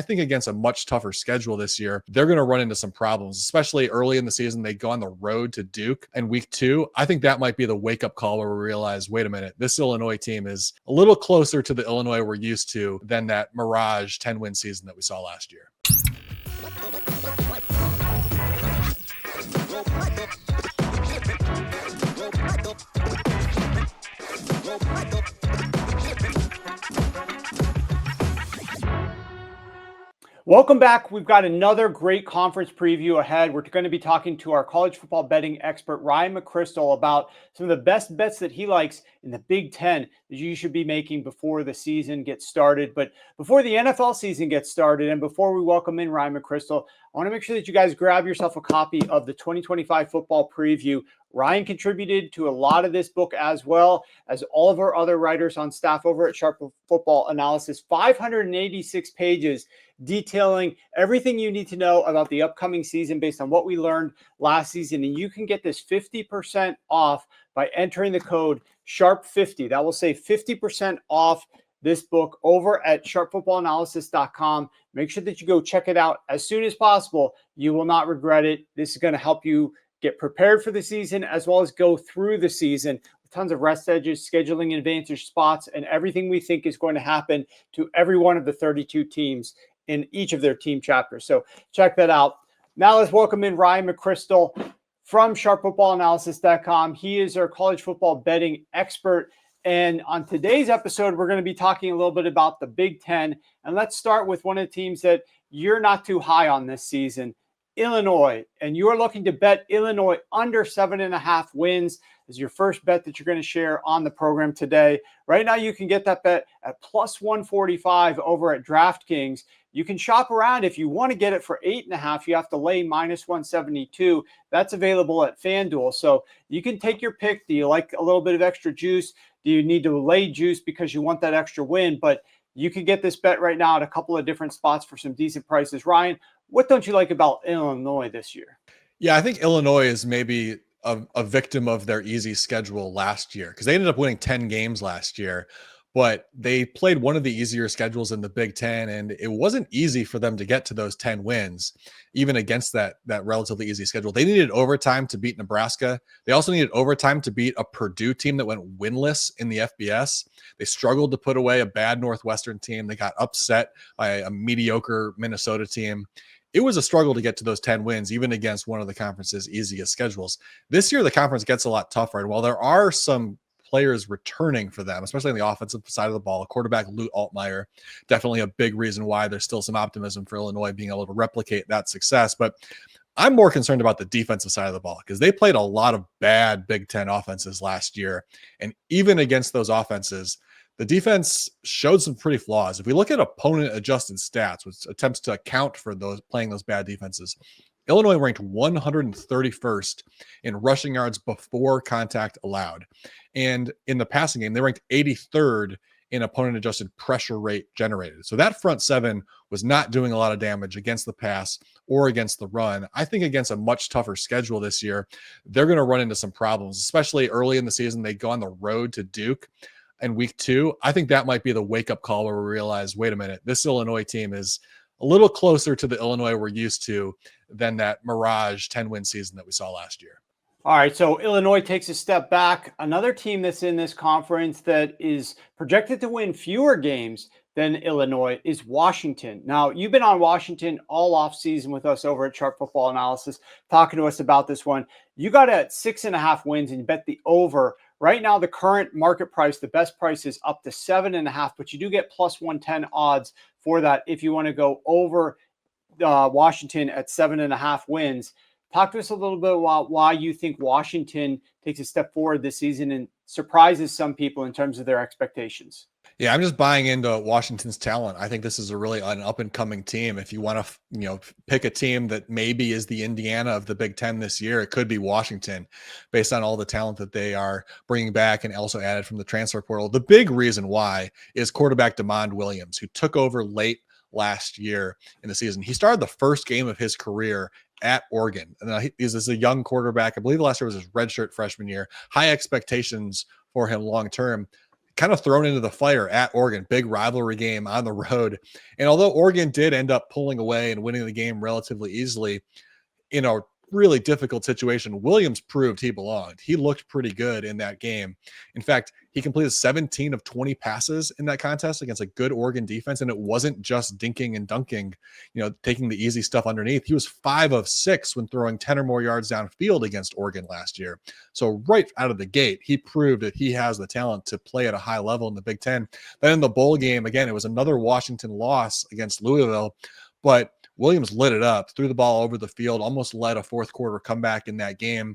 I think against a much tougher schedule this year, they're going to run into some problems, especially early in the season. They go on the road to Duke in week 2. I think that might be the wake-up call where we realize, wait a minute, this Illinois team is a little closer to the Illinois we're used to than that Mirage 10-win season that we saw last year. Welcome back. We've got another great conference preview ahead. We're going to be talking to our college football betting expert, Ryan McCrystal, about some of the best bets that he likes in the Big Ten that you should be making before the season gets started. But before the NFL season gets started and before we welcome in Ryan McCrystal, I want to make sure that you guys grab yourself a copy of the 2025 football preview. Ryan contributed to a lot of this book as well as all of our other writers on staff over at Sharp Football Analysis. 586 pages detailing everything you need to know about the upcoming season based on what we learned last season. And you can get this 50% off by entering the code SHARP50. That will save 50% off this book over at sharpfootballanalysis.com. Make sure that you go check it out as soon as possible. You will not regret it. This is going to help you get prepared for the season as well as go through the season with tons of rest edges, scheduling advantage spots, and everything we think is going to happen to every one of the 32 teams in each of their team chapters. So check that out. Now let's welcome in Ryan McCrystal from sharpfootballanalysis.com. He is our college football betting expert. And on today's episode, we're going to be talking a little bit about the Big Ten. And let's start with one of the teams that you're not too high on this season, Illinois. And you're looking to bet Illinois under 7.5 wins as your first bet that you're going to share on the program today. Right now, you can get that bet at plus 145 over at DraftKings. You can shop around. If you want to get it for 8.5, you have to lay minus 172. That's available at FanDuel. So you can take your pick. Do you like a little bit of extra juice? Do you need to lay juice because you want that extra win? But you can get this bet right now at a couple of different spots for some decent prices. Ryan, what don't you like about Illinois this year? Yeah, I think Illinois is maybe a victim of their easy schedule last year because they ended up winning 10 games last year. But they played one of the easier schedules in the Big Ten, and it wasn't easy for them to get to those 10 wins, even against that relatively easy schedule. They needed overtime to beat Nebraska. They also needed overtime to beat a Purdue team that went winless in the FBS. They struggled to put away a bad Northwestern team. They got upset by a mediocre Minnesota team. It was a struggle to get to those 10 wins, even against one of the conference's easiest schedules. This year, the conference gets a lot tougher. And while there are some players returning for them, especially on the offensive side of the ball, quarterback Altmyer, definitely a big reason why there's still some optimism for Illinois being able to replicate that success. But I'm more concerned about the defensive side of the ball because they played a lot of bad Big Ten offenses last year. And even against those offenses, the defense showed some pretty flaws. If we look at opponent adjusted stats, which attempts to account for those playing those bad defenses, Illinois ranked 131st in rushing yards before contact allowed. And in the passing game, they ranked 83rd in opponent adjusted pressure rate generated. So that front seven was not doing a lot of damage against the pass or against the run. I think against a much tougher schedule this year, they're going to run into some problems, especially early in the season. They go on the road to Duke in week 2. I think that might be the wake-up call where we realize, wait a minute, this Illinois team is a little closer to the Illinois we're used to than that Mirage 10-win season that we saw last year. All right, so Illinois takes a step back. Another team that's in this conference that is projected to win fewer games than Illinois is Washington. Now, you've been on Washington all offseason with us over at Sharp Football Analysis, talking to us about this one. You got at 6.5 wins and you bet the over. Right now, the current market price, the best price is up to 7.5, but you do get plus 110 odds for that if you want to go over Washington at 7.5 wins. Talk to us a little bit about why you think Washington takes a step forward this season and surprises some people in terms of their expectations. Yeah, I'm just buying into Washington's talent. I think this is a really an up-and-coming team. If you want to, pick a team that maybe is the Indiana of the Big Ten this year, it could be Washington, based on all the talent that they are bringing back and also added from the transfer portal. The big reason why is quarterback DeMond Williams, who took over late last year in the season. He started the first game of his career at Oregon. And he's a young quarterback. I believe last year was his redshirt freshman year. High expectations for him long-term. kind of thrown into the fire at Oregon. Big rivalry game on the road. And although Oregon did end up pulling away and winning the game relatively easily, in a really difficult situation, Williams proved he belonged. He looked pretty good in that game. In fact, he completed 17 of 20 passes in that contest against a good Oregon defense. And it wasn't just dinking and dunking, taking the easy stuff underneath. He was 5 of 6 when throwing 10 or more yards downfield against Oregon last year. So right out of the gate, he proved that he has the talent to play at a high level in the Big Ten. Then in the bowl game, again, it was another Washington loss against Louisville, but Williams lit it up, threw the ball over the field, almost led a fourth quarter comeback in that game.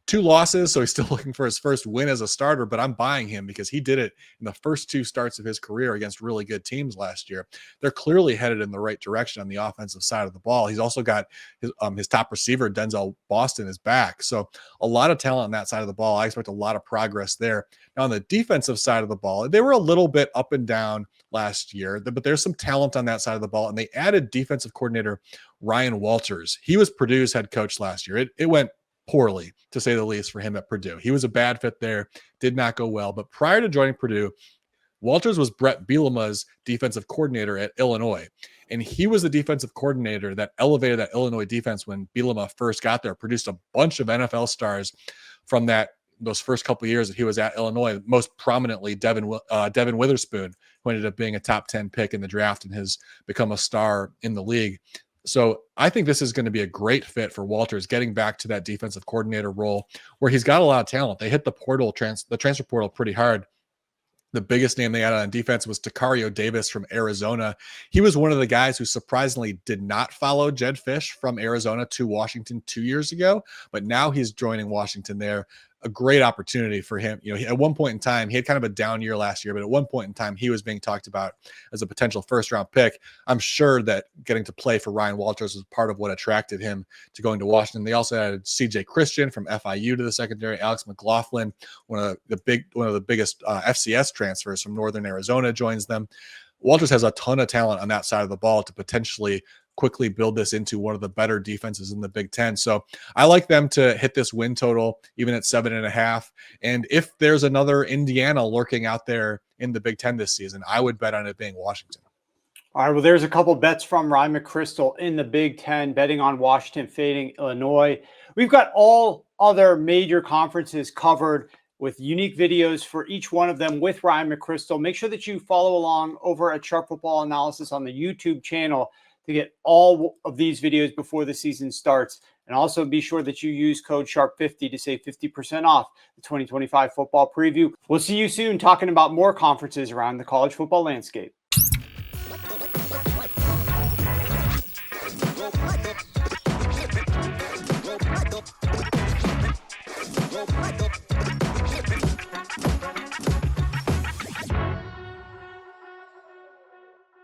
2 losses, so he's still looking for his first win as a starter, but I'm buying him because he did it in the first 2 starts of his career against really good teams last year. They're clearly headed in the right direction on the offensive side of the ball. He's also got his top receiver, Denzel Boston, is back. So a lot of talent on that side of the ball. I expect a lot of progress there. Now on the defensive side of the ball, they were a little bit up and down last year, but there's some talent on that side of the ball, and they added defensive coordinator Ryan Walters. He was Purdue's head coach last year. It went poorly, to say the least, for him at Purdue. He was a bad fit there, did not go well. But prior to joining Purdue, Walters was Brett Bielema's defensive coordinator at Illinois. And he was the defensive coordinator that elevated that Illinois defense when Bielema first got there, produced a bunch of NFL stars from those first couple of years that he was at Illinois, most prominently Devin Witherspoon, who ended up being a top 10 pick in the draft and has become a star in the league. So I think this is going to be a great fit for Walters, getting back to that defensive coordinator role where he's got a lot of talent. They hit the transfer portal pretty hard. The biggest name they added on defense was Takario Davis from Arizona. He was one of the guys who surprisingly did not follow Jed Fish from Arizona to Washington 2 years ago, but now he's joining Washington there. A great opportunity for him. At one point in time, he had kind of a down year last year, but at one point in time, he was being talked about as a potential first-round pick. I'm sure that getting to play for Ryan Walters was part of what attracted him to going to Washington. They also added C.J. Christian from FIU to the secondary. Alex McLaughlin, one of the biggest FCS transfers from Northern Arizona, joins them. Walters has a ton of talent on that side of the ball to potentially quickly build this into one of the better defenses in the Big Ten. So I like them to hit this win total, even at 7.5. And if there's another Indiana lurking out there in the Big Ten this season, I would bet on it being Washington. All right, well, there's a couple bets from Ryan McCrystal in the Big Ten, betting on Washington, fading Illinois. We've got all other major conferences covered with unique videos for each one of them with Ryan McCrystal. Make sure that you follow along over at Sharp Football Analysis on the YouTube channel to get all of these videos before the season starts. And also be sure that you use code SHARP50 to save 50% off the 2025 football preview. We'll see you soon talking about more conferences around the college football landscape. Go,